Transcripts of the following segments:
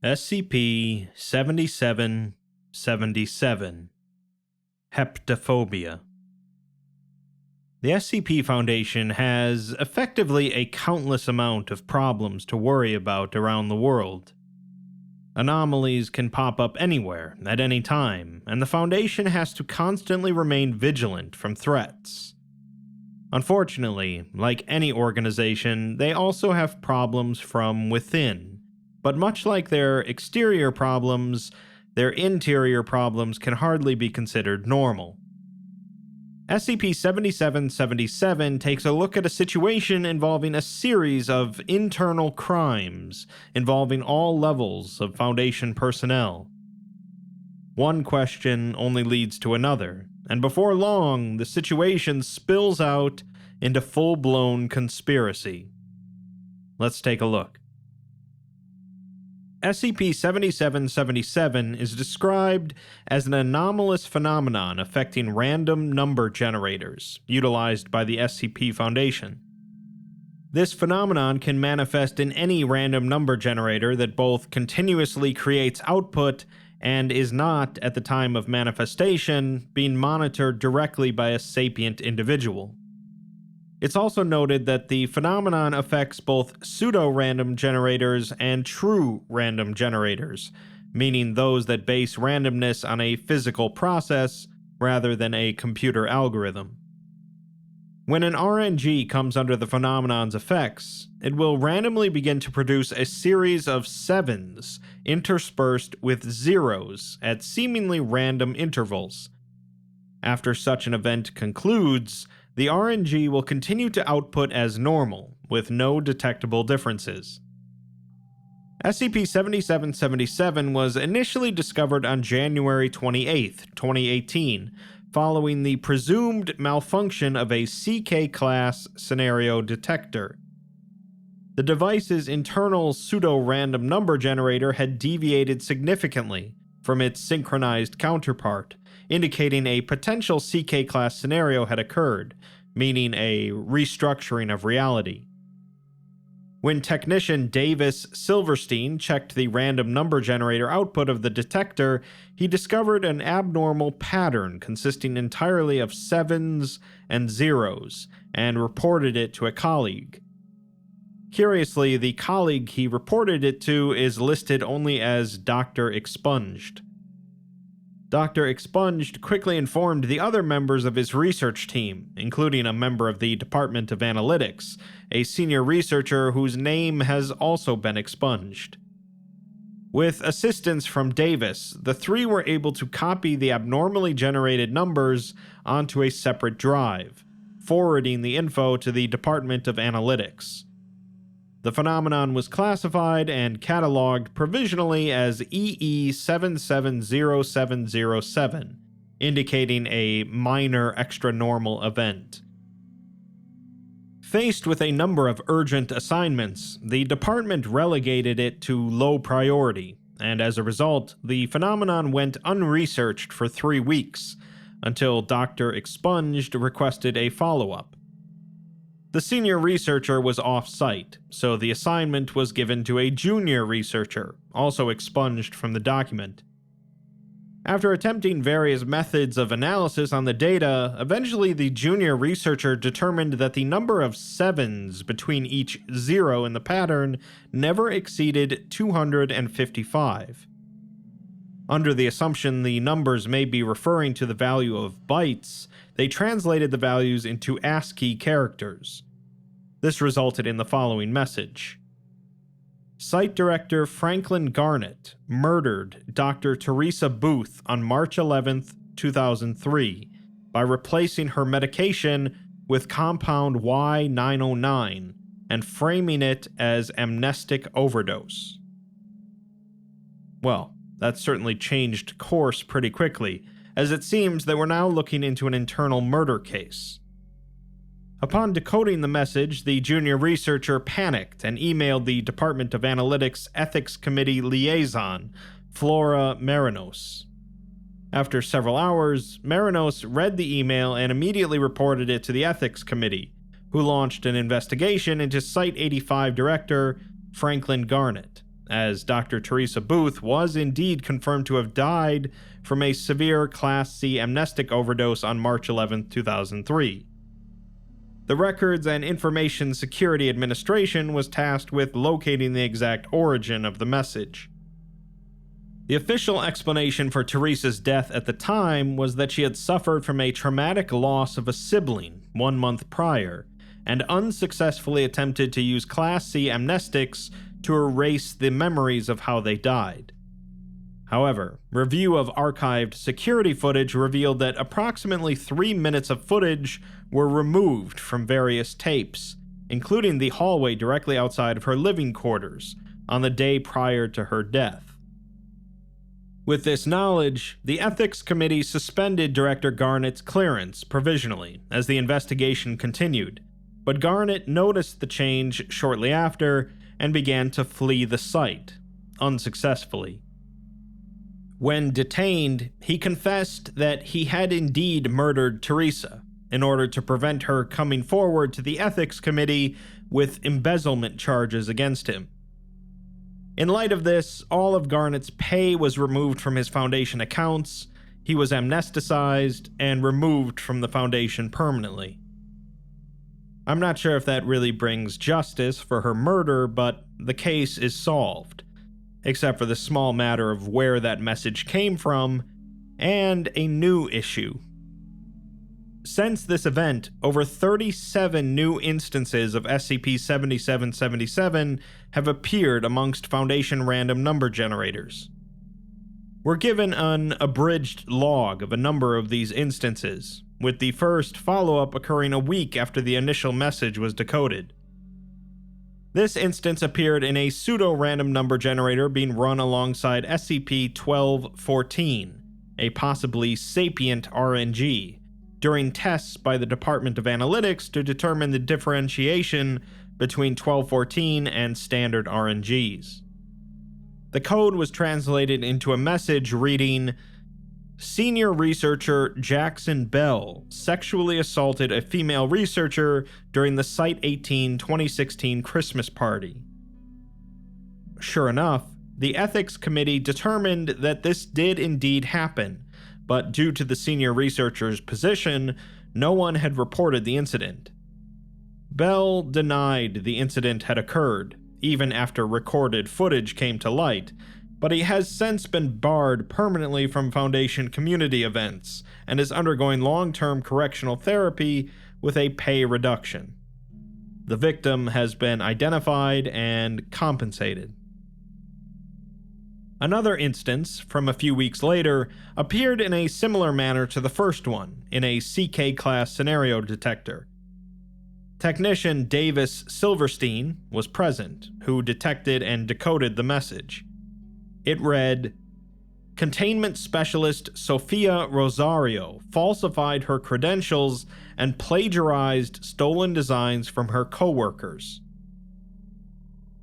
SCP-7777 Heptaphobia. The SCP Foundation has effectively a countless amount of problems to worry about around the world. Anomalies can pop up anywhere, at any time, and the Foundation has to constantly remain vigilant from threats. Unfortunately, like any organization, they also have problems from within. But much like their exterior problems, their interior problems can hardly be considered normal. SCP-7777 takes a look at a situation involving a series of internal crimes involving all levels of Foundation personnel. One question only leads to another, and before long, the situation spills out into full-blown conspiracy. Let's take a look. SCP-7777 is described as an anomalous phenomenon affecting random number generators, utilized by the SCP Foundation. This phenomenon can manifest in any random number generator that both continuously creates output and is not, at the time of manifestation, being monitored directly by a sapient individual. It's also noted that the phenomenon affects both pseudo-random generators and true random generators, meaning those that base randomness on a physical process rather than a computer algorithm. When an RNG comes under the phenomenon's effects, it will randomly begin to produce a series of sevens interspersed with zeros at seemingly random intervals. After such an event concludes, the RNG will continue to output as normal, with no detectable differences. SCP-7777 was initially discovered on January 28, 2018, following the presumed malfunction of a CK-class scenario detector. The device's internal pseudo-random number generator had deviated significantly from its synchronized counterpart, indicating a potential CK-class scenario had occurred, meaning a restructuring of reality. When technician Davis Silverstein checked the random number generator output of the detector, he discovered an abnormal pattern consisting entirely of sevens and zeros, and reported it to a colleague. Curiously, the colleague he reported it to is listed only as Dr. Expunged. Dr. Expunged quickly informed the other members of his research team, including a member of the Department of Analytics, a senior researcher whose name has also been expunged. With assistance from Davis, the three were able to copy the abnormally generated numbers onto a separate drive, forwarding the info to the Department of Analytics. The phenomenon was classified and cataloged provisionally as EE-770707, indicating a minor extranormal event. Faced with a number of urgent assignments, the department relegated it to low priority, and as a result, the phenomenon went unresearched for 3 weeks, until Dr. Expunged requested a follow-up. The senior researcher was off-site, so the assignment was given to a junior researcher, also expunged from the document. After attempting various methods of analysis on the data, eventually the junior researcher determined that the number of sevens between each zero in the pattern never exceeded 255. Under the assumption the numbers may be referring to the value of bytes, they translated the values into ASCII characters. This resulted in the following message. Site Director Franklin Garnett murdered Dr. Teresa Booth on March 11, 2003, by replacing her medication with compound Y909 and framing it as amnestic overdose. Well, that certainly changed course pretty quickly, as it seems that we're now looking into an internal murder case. Upon decoding the message, the junior researcher panicked and emailed the Department of Analytics Ethics Committee liaison, Flora Marinos. After several hours, Marinos read the email and immediately reported it to the Ethics Committee, who launched an investigation into Site 85 director Franklin Garnett, as Dr. Teresa Booth was indeed confirmed to have died from a severe Class C amnestic overdose on March 11, 2003. The Records and Information Security Administration was tasked with locating the exact origin of the message. The official explanation for Teresa's death at the time was that she had suffered from a traumatic loss of a sibling 1 month prior, and unsuccessfully attempted to use Class C amnestics to erase the memories of how they died. However, review of archived security footage revealed that approximately 3 minutes of footage were removed from various tapes, including the hallway directly outside of her living quarters, on the day prior to her death. With this knowledge, the Ethics Committee suspended Director Garnett's clearance provisionally as the investigation continued, but Garnett noticed the change shortly after and began to flee the site, unsuccessfully. When detained, he confessed that he had indeed murdered Teresa in order to prevent her coming forward to the Ethics Committee with embezzlement charges against him. In light of this, all of Garnett's pay was removed from his Foundation accounts, he was amnesticized, and removed from the Foundation permanently. I'm not sure if that really brings justice for her murder, but the case is solved, except for the small matter of where that message came from, and a new issue. Since this event, over 37 new instances of SCP-7777 have appeared amongst Foundation random number generators. We're given an abridged log of a number of these instances, with the first follow-up occurring a week after the initial message was decoded. This instance appeared in a pseudo-random number generator being run alongside SCP-1214, a possibly sapient RNG, during tests by the Department of Analytics to determine the differentiation between 1214 and standard RNGs. The code was translated into a message reading, "Senior researcher Jackson Bell sexually assaulted a female researcher during the Site-18 2016 Christmas party." Sure enough, the Ethics Committee determined that this did indeed happen, but due to the senior researcher's position, no one had reported the incident. Bell denied the incident had occurred, even after recorded footage came to light, but he has since been barred permanently from Foundation community events and is undergoing long-term correctional therapy with a pay reduction. The victim has been identified and compensated. Another instance, from a few weeks later, appeared in a similar manner to the first one, in a CK-class scenario detector. Technician Davis Silverstein was present, who detected and decoded the message. It read, "Containment Specialist Sofia Rosario falsified her credentials and plagiarized stolen designs from her coworkers."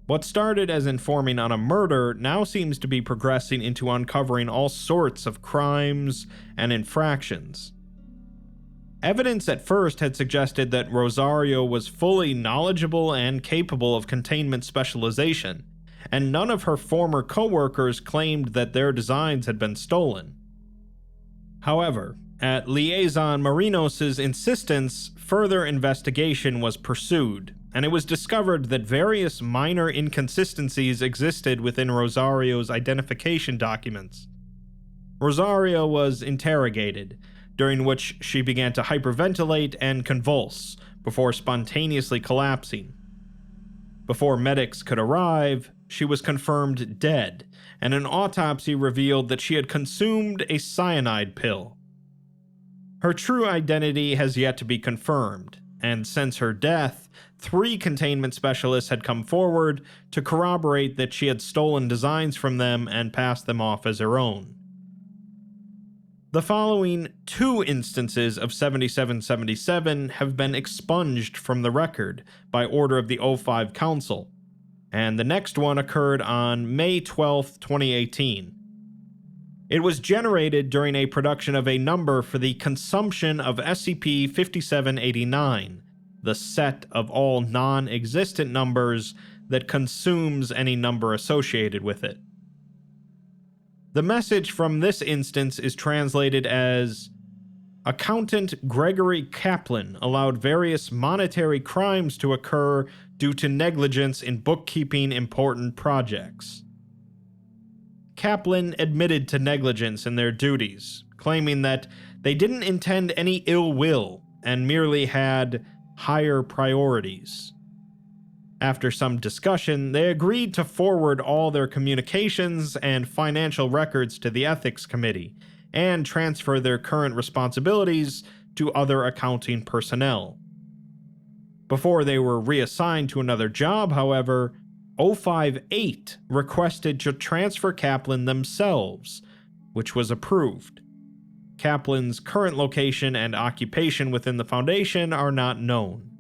What started as informing on a murder now seems to be progressing into uncovering all sorts of crimes and infractions. Evidence at first had suggested that Rosario was fully knowledgeable and capable of containment specialization, and none of her former coworkers claimed that their designs had been stolen. However, at Liaison Marinos' insistence, further investigation was pursued, and it was discovered that various minor inconsistencies existed within Rosario's identification documents. Rosario was interrogated, during which she began to hyperventilate and convulse before spontaneously collapsing. Before medics could arrive, she was confirmed dead, and an autopsy revealed that she had consumed a cyanide pill. Her true identity has yet to be confirmed, and since her death, 3 containment specialists had come forward to corroborate that she had stolen designs from them and passed them off as her own. The following 2 instances of 7777 have been expunged from the record by order of the O5 Council, and the next one occurred on May 12, 2018. It was generated during a production of a number for the consumption of SCP-5789, the set of all non-existent numbers that consumes any number associated with it. The message from this instance is translated as, "Accountant Gregory Kaplan allowed various monetary crimes to occur due to negligence in bookkeeping important projects." Kaplan admitted to negligence in their duties, claiming that they didn't intend any ill will and merely had higher priorities. After some discussion, they agreed to forward all their communications and financial records to the Ethics Committee and transfer their current responsibilities to other accounting personnel. Before they were reassigned to another job, however, 058 requested to transfer Kaplan themselves, which was approved. Kaplan's current location and occupation within the Foundation are not known.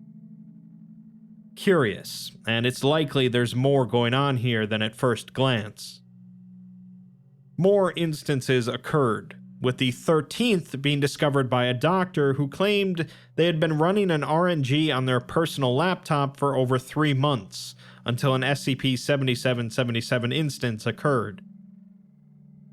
Curious, and it's likely there's more going on here than at first glance. More instances occurred, with the 13th being discovered by a doctor who claimed they had been running an RNG on their personal laptop for over 3 months, until an SCP-7777 instance occurred.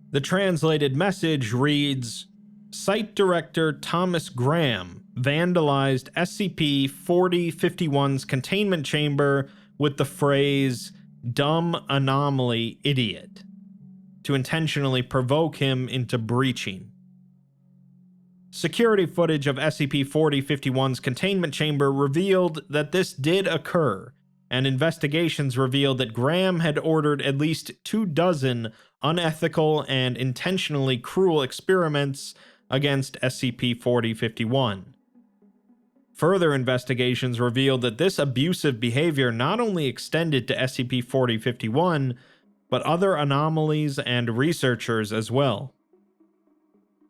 The translated message reads, "Site Director Thomas Graham vandalized SCP-4051's containment chamber with the phrase, 'dumb anomaly idiot,' to intentionally provoke him into breaching." Security footage of SCP-4051's containment chamber revealed that this did occur, and investigations revealed that Graham had ordered at least 24 unethical and intentionally cruel experiments against SCP-4051. Further investigations revealed that this abusive behavior not only extended to SCP-4051, but other anomalies and researchers as well.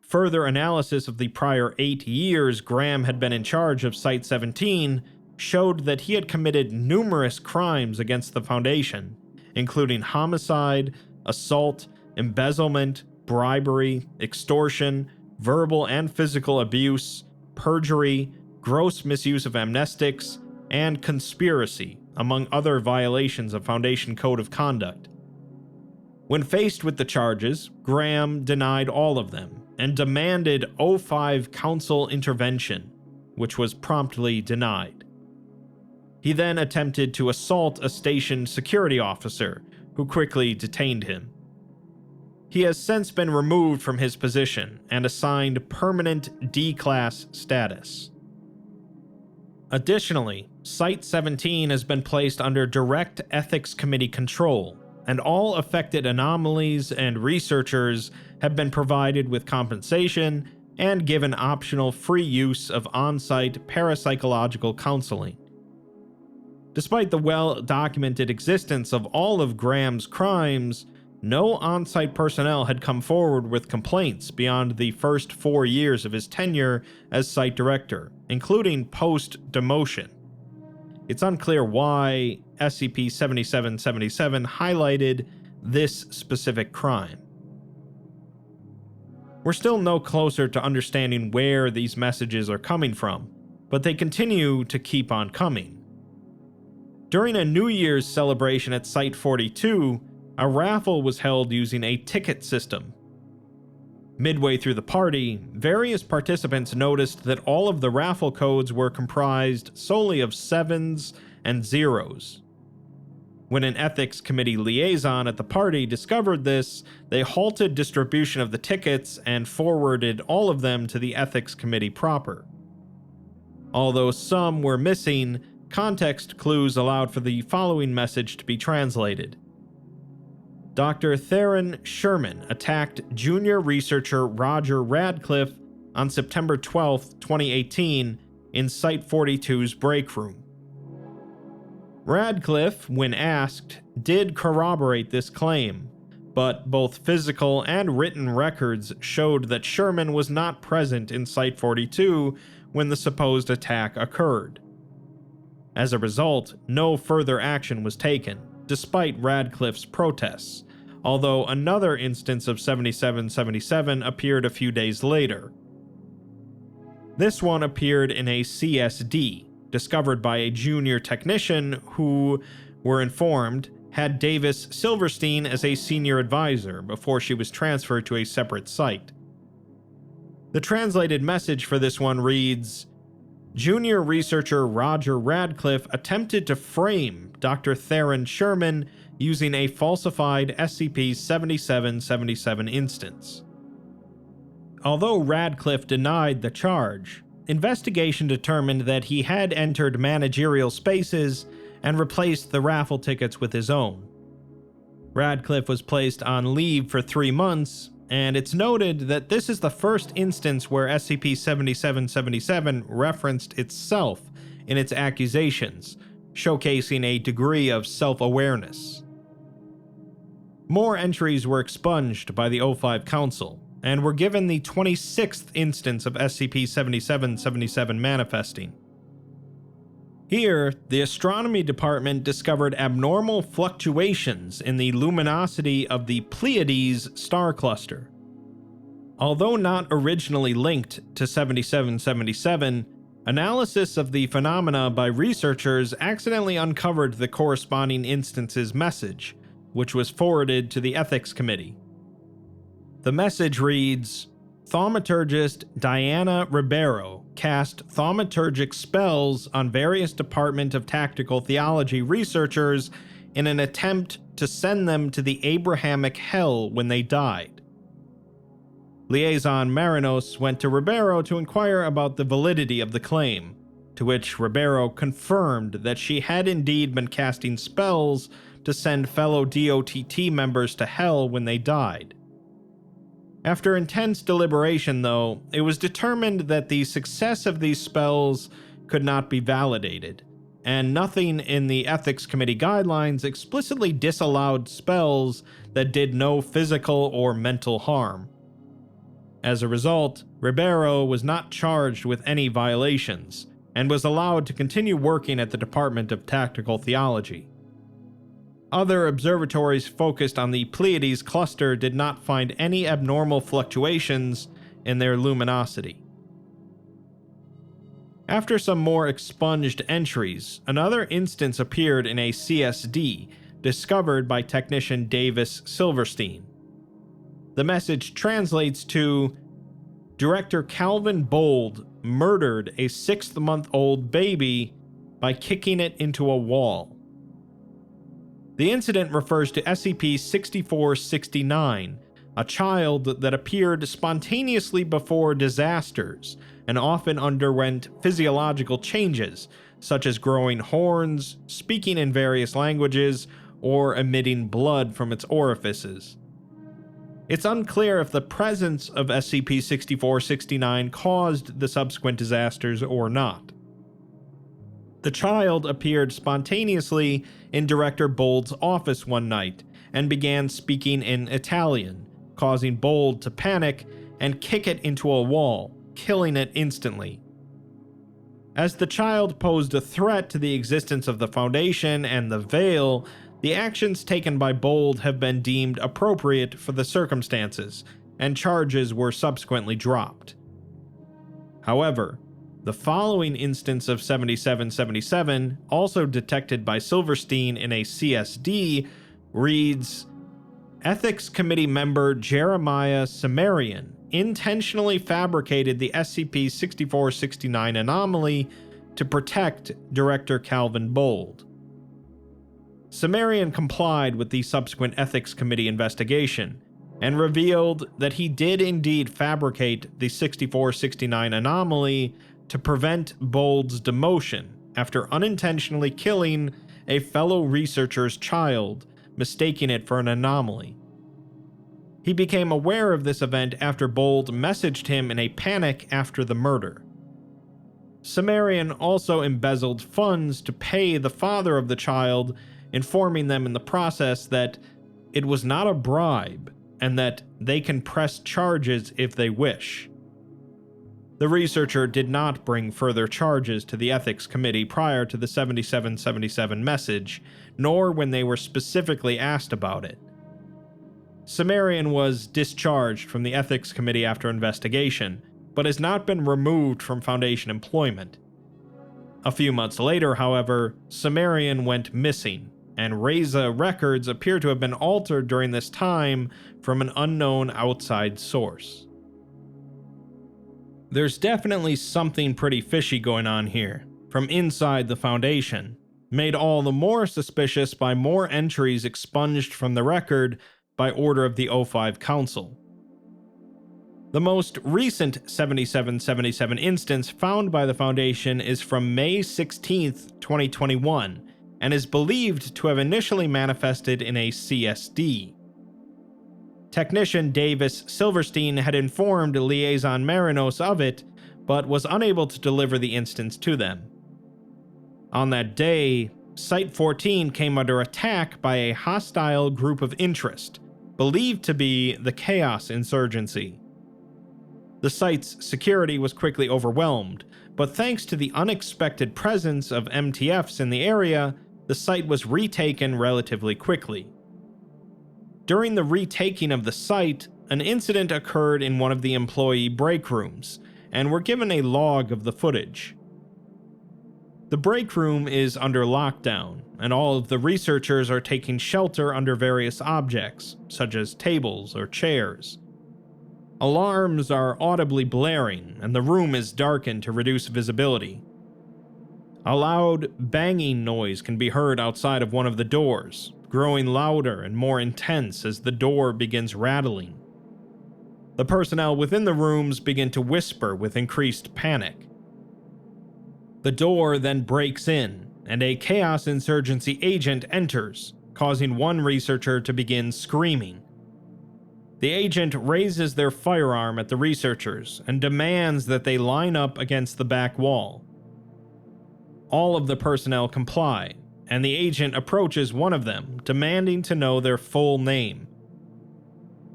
Further analysis of the prior 8 years Graham had been in charge of Site-17 showed that he had committed numerous crimes against the Foundation, including homicide, assault, embezzlement, bribery, extortion, verbal and physical abuse, perjury, gross misuse of amnestics, and conspiracy, among other violations of Foundation Code of Conduct. When faced with the charges, Graham denied all of them and demanded O5 council intervention, which was promptly denied. He then attempted to assault a station security officer, who quickly detained him. He has since been removed from his position and assigned permanent D-Class status. Additionally, Site-17 has been placed under direct Ethics Committee control, and all affected anomalies and researchers have been provided with compensation and given optional free use of on-site parapsychological counseling. Despite the well-documented existence of all of Graham's crimes, no on-site personnel had come forward with complaints beyond the first 4 years of his tenure as site director, including post-demotion. It's unclear why SCP-7777 highlighted this specific crime. We're still no closer to understanding where these messages are coming from, but they continue to keep on coming. During a New Year's celebration at Site-42, a raffle was held using a ticket system. Midway through the party, various participants noticed that all of the raffle codes were comprised solely of 7s and 0s. When an ethics committee liaison at the party discovered this, they halted distribution of the tickets and forwarded all of them to the ethics committee proper. Although some were missing, context clues allowed for the following message to be translated. Dr. Theron Sherman attacked junior researcher Roger Radcliffe on September 12, 2018, in Site-42's break room. Radcliffe, when asked, did corroborate this claim, but both physical and written records showed that Sherman was not present in Site-42 when the supposed attack occurred. As a result, no further action was taken, despite Radcliffe's protests, although another instance of 7777 appeared a few days later. This one appeared in a CSD, discovered by a junior technician who, we're informed, had Davis Silverstein as a senior advisor before she was transferred to a separate site. The translated message for this one reads, "Junior researcher Roger Radcliffe attempted to frame Dr. Theron Sherman using a falsified SCP-7777 instance." Although Radcliffe denied the charge, investigation determined that he had entered managerial spaces and replaced the raffle tickets with his own. Radcliffe was placed on leave for 3 months, and it's noted that this is the first instance where SCP-7777 referenced itself in its accusations, showcasing a degree of self-awareness. More entries were expunged by the O5 Council, and were given the 26th instance of SCP-7777 manifesting. Here, the Astronomy Department discovered abnormal fluctuations in the luminosity of the Pleiades star cluster. Although not originally linked to 7777, analysis of the phenomena by researchers accidentally uncovered the corresponding instance's message, which was forwarded to the Ethics Committee. The message reads, "Thaumaturgist Diana Ribeiro cast thaumaturgic spells on various Department of Tactical Theology researchers in an attempt to send them to the Abrahamic hell when they died." Liaison Marinos went to Ribeiro to inquire about the validity of the claim, to which Ribeiro confirmed that she had indeed been casting spells to send fellow DOTT members to hell when they died. After intense deliberation, though, it was determined that the success of these spells could not be validated, and nothing in the Ethics Committee guidelines explicitly disallowed spells that did no physical or mental harm. As a result, Ribeiro was not charged with any violations, and was allowed to continue working at the Department of Tactical Theology. Other observatories focused on the Pleiades cluster did not find any abnormal fluctuations in their luminosity. After some more expunged entries, another instance appeared in a CSD discovered by technician Davis Silverstein. The message translates to, "Director Calvin Bold murdered a 6-month-old baby by kicking it into a wall." The incident refers to SCP-6469, a child that appeared spontaneously before disasters and often underwent physiological changes, such as growing horns, speaking in various languages, or emitting blood from its orifices. It's unclear if the presence of SCP-6469 caused the subsequent disasters or not. The child appeared spontaneously in Director Bold's office one night and began speaking in Italian, causing Bold to panic and kick it into a wall, killing it instantly. As the child posed a threat to the existence of the Foundation and the Veil, the actions taken by Bold have been deemed appropriate for the circumstances, and charges were subsequently dropped. However, the following instance of 7777, also detected by Silverstein in a CSD, reads, "Ethics Committee member Jeremiah Cimmerian intentionally fabricated the SCP-6469 anomaly to protect Director Calvin Bold." Cimmerian complied with the subsequent Ethics Committee investigation, and revealed that he did indeed fabricate the 6469 anomaly to prevent Bold's demotion after unintentionally killing a fellow researcher's child, mistaking it for an anomaly. He became aware of this event after Bold messaged him in a panic after the murder. Cimmerian also embezzled funds to pay the father of the child, informing them in the process that it was not a bribe and that they can press charges if they wish. The researcher did not bring further charges to the Ethics Committee prior to the 7777 message, nor when they were specifically asked about it. Cimmerian was discharged from the Ethics Committee after investigation, but has not been removed from Foundation employment. A few months later, however, Cimmerian went missing, and Reza records appear to have been altered during this time from an unknown outside source. There's definitely something pretty fishy going on here, from inside the Foundation, made all the more suspicious by more entries expunged from the record by order of the O5 Council. The most recent 7777 instance found by the Foundation is from May 16, 2021, and is believed to have initially manifested in a CSD. Technician Davis Silverstein had informed Liaison Marinos of it, but was unable to deliver the instance to them. On that day, Site-14 came under attack by a hostile group of interest, believed to be the Chaos Insurgency. The site's security was quickly overwhelmed, but thanks to the unexpected presence of MTFs in the area, the site was retaken relatively quickly. During the retaking of the site, an incident occurred in one of the employee break rooms, and were given a log of the footage. The break room is under lockdown, and all of the researchers are taking shelter under various objects, such as tables or chairs. Alarms are audibly blaring, and the room is darkened to reduce visibility. A loud banging noise can be heard outside of one of the doors, growing louder and more intense as the door begins rattling. The personnel within the rooms begin to whisper with increased panic. The door then breaks in, and a Chaos Insurgency agent enters, causing one researcher to begin screaming. The agent raises their firearm at the researchers and demands that they line up against the back wall. All of the personnel comply, and the agent approaches one of them, demanding to know their full name.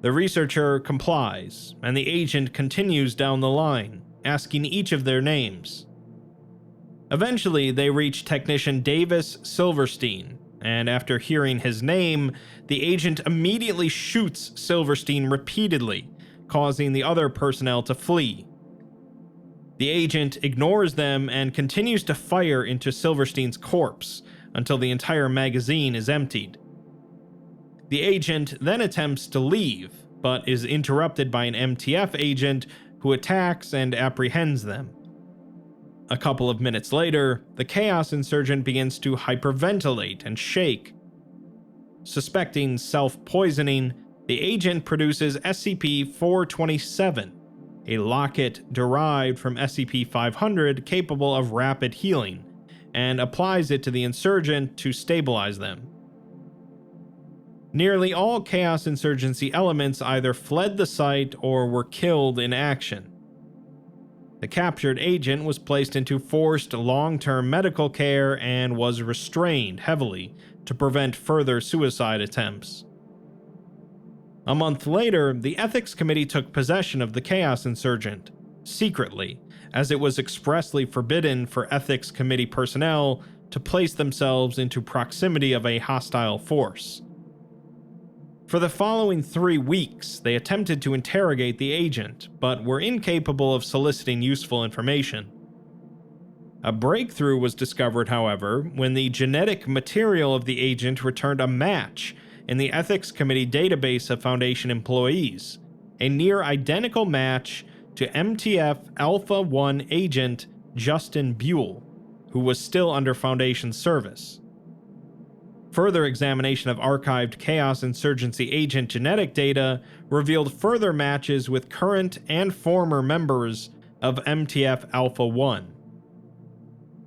The researcher complies, and the agent continues down the line, asking each of their names. Eventually, they reach Technician Davis Silverstein, and after hearing his name, the agent immediately shoots Silverstein repeatedly, causing the other personnel to flee. The agent ignores them and continues to fire into Silverstein's corpse until the entire magazine is emptied. The agent then attempts to leave, but is interrupted by an MTF agent who attacks and apprehends them. A couple of minutes later, the Chaos Insurgent begins to hyperventilate and shake. Suspecting self-poisoning, the agent produces SCP-427, a locket derived from SCP-500 capable of rapid healing, and applies it to the insurgent to stabilize them. Nearly all Chaos Insurgency elements either fled the site or were killed in action. The captured agent was placed into forced long-term medical care and was restrained heavily to prevent further suicide attempts. A month later, the Ethics Committee took possession of the Chaos Insurgent, secretly, as it was expressly forbidden for Ethics Committee personnel to place themselves into proximity of a hostile force. For the following 3 weeks, they attempted to interrogate the agent, but were incapable of soliciting useful information. A breakthrough was discovered, however, when the genetic material of the agent returned a match in the Ethics Committee database of Foundation employees, a near-identical match to MTF Alpha-1 agent Justin Buell, who was still under Foundation service. Further examination of archived Chaos Insurgency agent genetic data revealed further matches with current and former members of MTF Alpha-1.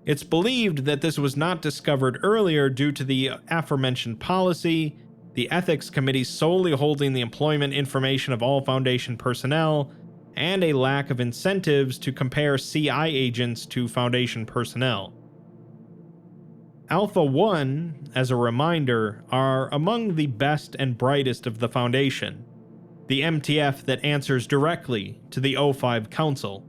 It's believed that this was not discovered earlier due to the aforementioned policy, the Ethics Committee solely holding the employment information of all Foundation personnel, and a lack of incentives to compare CI agents to Foundation personnel. Alpha-1, as a reminder, are among the best and brightest of the Foundation, the MTF that answers directly to the O5 Council.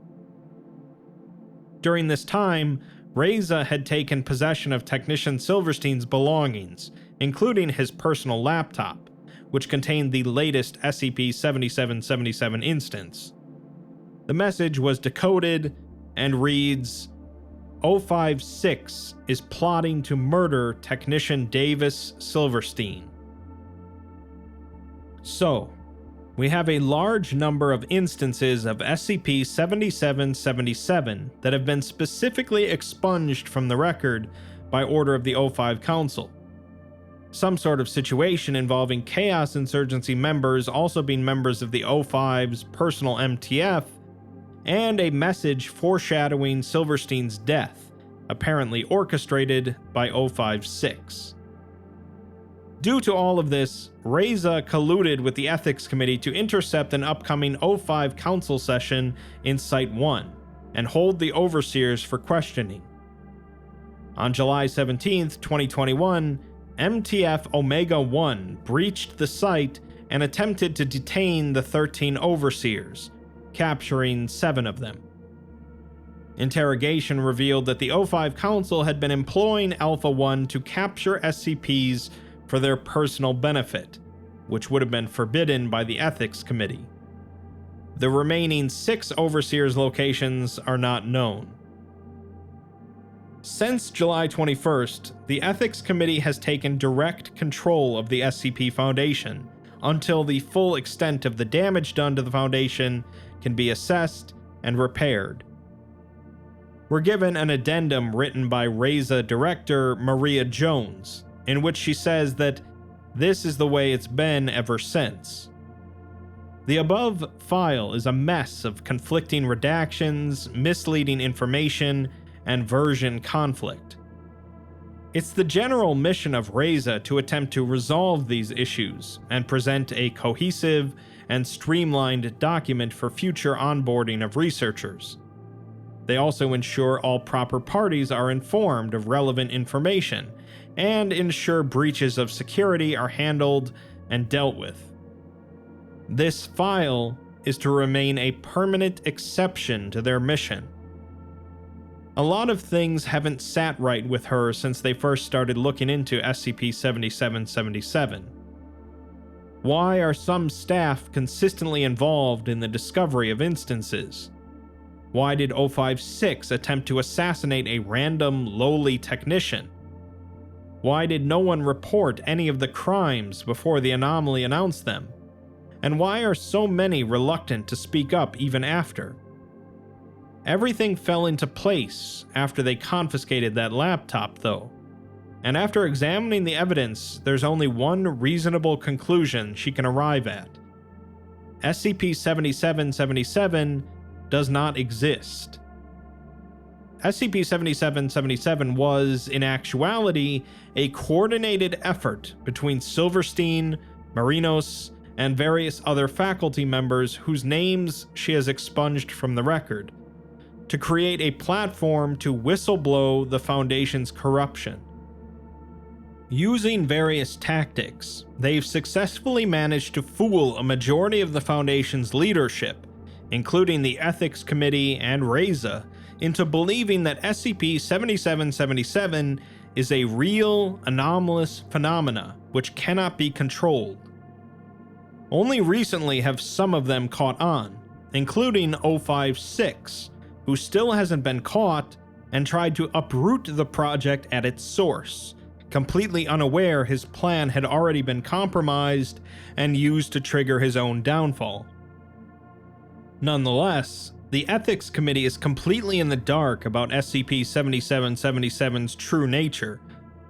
During this time, Reza had taken possession of Technician Silverstein's belongings, including his personal laptop, which contained the latest SCP-7777 instance. The message was decoded and reads, 056 is plotting to murder technician Davis Silverstein. So, we have a large number of instances of SCP-7777 that have been specifically expunged from the record by order of the O5 Council. Some sort of situation involving Chaos Insurgency members also being members of the O5's personal MTF, and a message foreshadowing Silverstein's death, apparently orchestrated by O56. Due to all of this, Reza colluded with the Ethics Committee to intercept an upcoming O5 Council session in Site-1 and hold the overseers for questioning. On July 17, 2021, MTF Omega-1 breached the site and attempted to detain the 13 overseers, capturing 7 of them. Interrogation revealed that the O5 Council had been employing Alpha-1 to capture SCPs for their personal benefit, which would have been forbidden by the Ethics Committee. The remaining 6 overseers' locations are not known. Since July 21st, the Ethics Committee has taken direct control of the SCP Foundation until the full extent of the damage done to the Foundation can be assessed and repaired. We're given an addendum written by Reza director Maria Jones, in which she says that this is the way it's been ever since. The above file is a mess of conflicting redactions, misleading information, and version conflict. It's the general mission of Reza to attempt to resolve these issues and present a cohesive and streamlined document for future onboarding of researchers. They also ensure all proper parties are informed of relevant information and ensure breaches of security are handled and dealt with. This file is to remain a permanent exception to their mission. A lot of things haven't sat right with her since they first started looking into SCP-7777. Why are some staff consistently involved in the discovery of instances? Why did O56 attempt to assassinate a random, lowly technician? Why did no one report any of the crimes before the anomaly announced them? And why are so many reluctant to speak up even after? Everything fell into place after they confiscated that laptop, though. And after examining the evidence, there's only one reasonable conclusion she can arrive at. SCP-7777 does not exist. SCP-7777 was, in actuality, a coordinated effort between Silverstein, Marinos, and various other faculty members whose names she has expunged from the record, to create a platform to whistleblow the Foundation's corruption. Using various tactics, they've successfully managed to fool a majority of the Foundation's leadership, including the Ethics Committee and Reza, into believing that SCP-7777 is a real, anomalous phenomena which cannot be controlled. Only recently have some of them caught on, including O56, who still hasn't been caught and tried to uproot the project at its source, completely unaware his plan had already been compromised and used to trigger his own downfall. Nonetheless, the Ethics Committee is completely in the dark about SCP-7777's true nature,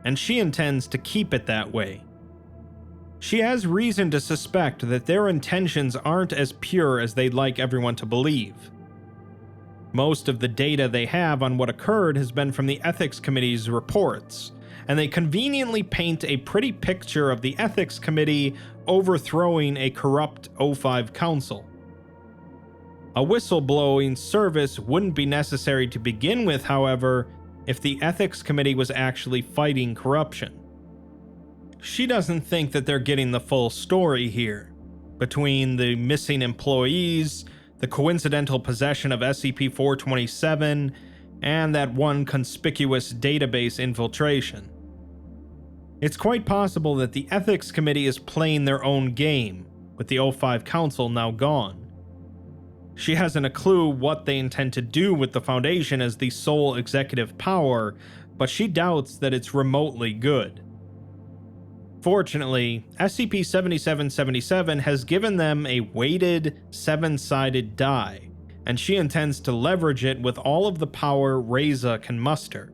and she intends to keep it that way. She has reason to suspect that their intentions aren't as pure as they'd like everyone to believe. Most of the data they have on what occurred has been from the Ethics Committee's reports, and they conveniently paint a pretty picture of the Ethics Committee overthrowing a corrupt O5 Council. A whistleblowing service wouldn't be necessary to begin with, however, if the Ethics Committee was actually fighting corruption. She doesn't think that they're getting the full story here, between the missing employees, the coincidental possession of SCP-427, and that one conspicuous database infiltration. It's quite possible that the Ethics Committee is playing their own game, with the O5 Council now gone. She hasn't a clue what they intend to do with the Foundation as the sole executive power, but she doubts that it's remotely good. Fortunately, SCP-7777 has given them a weighted, 7-sided die, and she intends to leverage it with all of the power Reza can muster.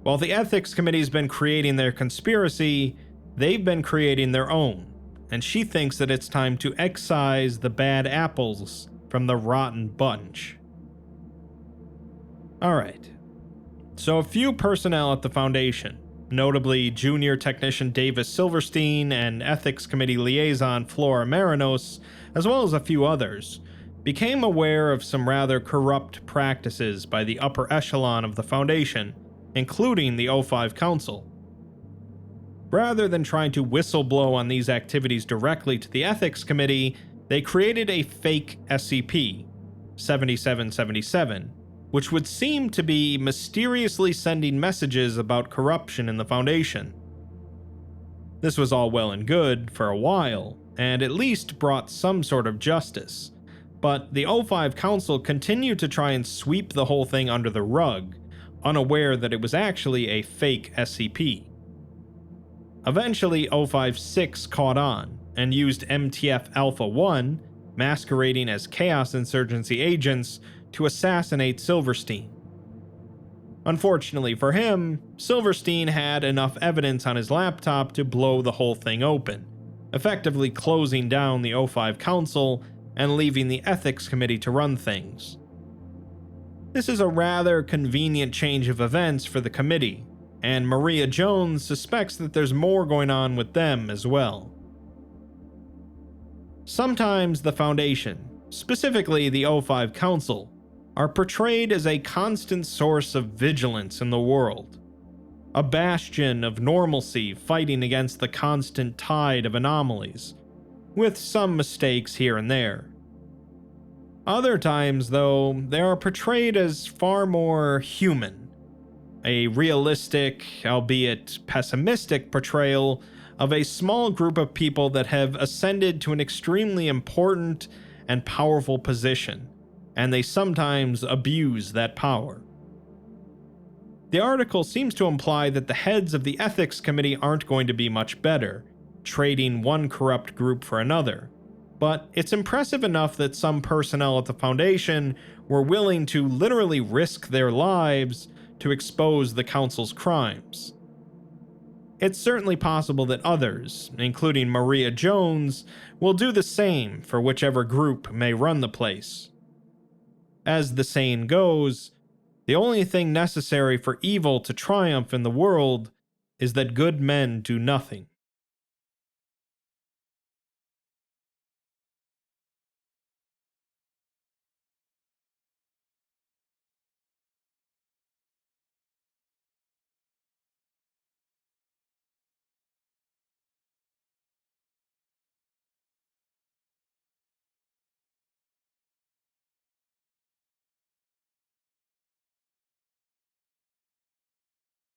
While the Ethics Committee's been creating their conspiracy, they've been creating their own, and she thinks that it's time to excise the bad apples from the rotten bunch. Alright, so a few personnel at the Foundation, notably Junior Technician Davis Silverstein and Ethics Committee Liaison Flora Marinos, as well as a few others, became aware of some rather corrupt practices by the upper echelon of the Foundation, including the O5 Council. Rather than trying to whistleblow on these activities directly to the Ethics Committee, they created a fake SCP-7777, which would seem to be mysteriously sending messages about corruption in the Foundation. This was all well and good for a while, and at least brought some sort of justice, but the O5 Council continued to try and sweep the whole thing under the rug, unaware that it was actually a fake SCP. Eventually, O5-6 caught on, and used MTF Alpha-1, masquerading as Chaos Insurgency agents, to assassinate Silverstein. Unfortunately for him, Silverstein had enough evidence on his laptop to blow the whole thing open, effectively closing down the O5 Council and leaving the Ethics Committee to run things. This is a rather convenient change of events for the committee, and Maria Jones suspects that there's more going on with them as well. Sometimes the Foundation, specifically the O5 Council, are portrayed as a constant source of vigilance in the world, a bastion of normalcy fighting against the constant tide of anomalies, with some mistakes here and there. Other times, though, they are portrayed as far more human, a realistic, albeit pessimistic portrayal of a small group of people that have ascended to an extremely important and powerful position, and they sometimes abuse that power. The article seems to imply that the heads of the Ethics Committee aren't going to be much better, trading one corrupt group for another, but it's impressive enough that some personnel at the Foundation were willing to literally risk their lives to expose the Council's crimes. It's certainly possible that others, including Maria Jones, will do the same for whichever group may run the place. As the saying goes, the only thing necessary for evil to triumph in the world is that good men do nothing.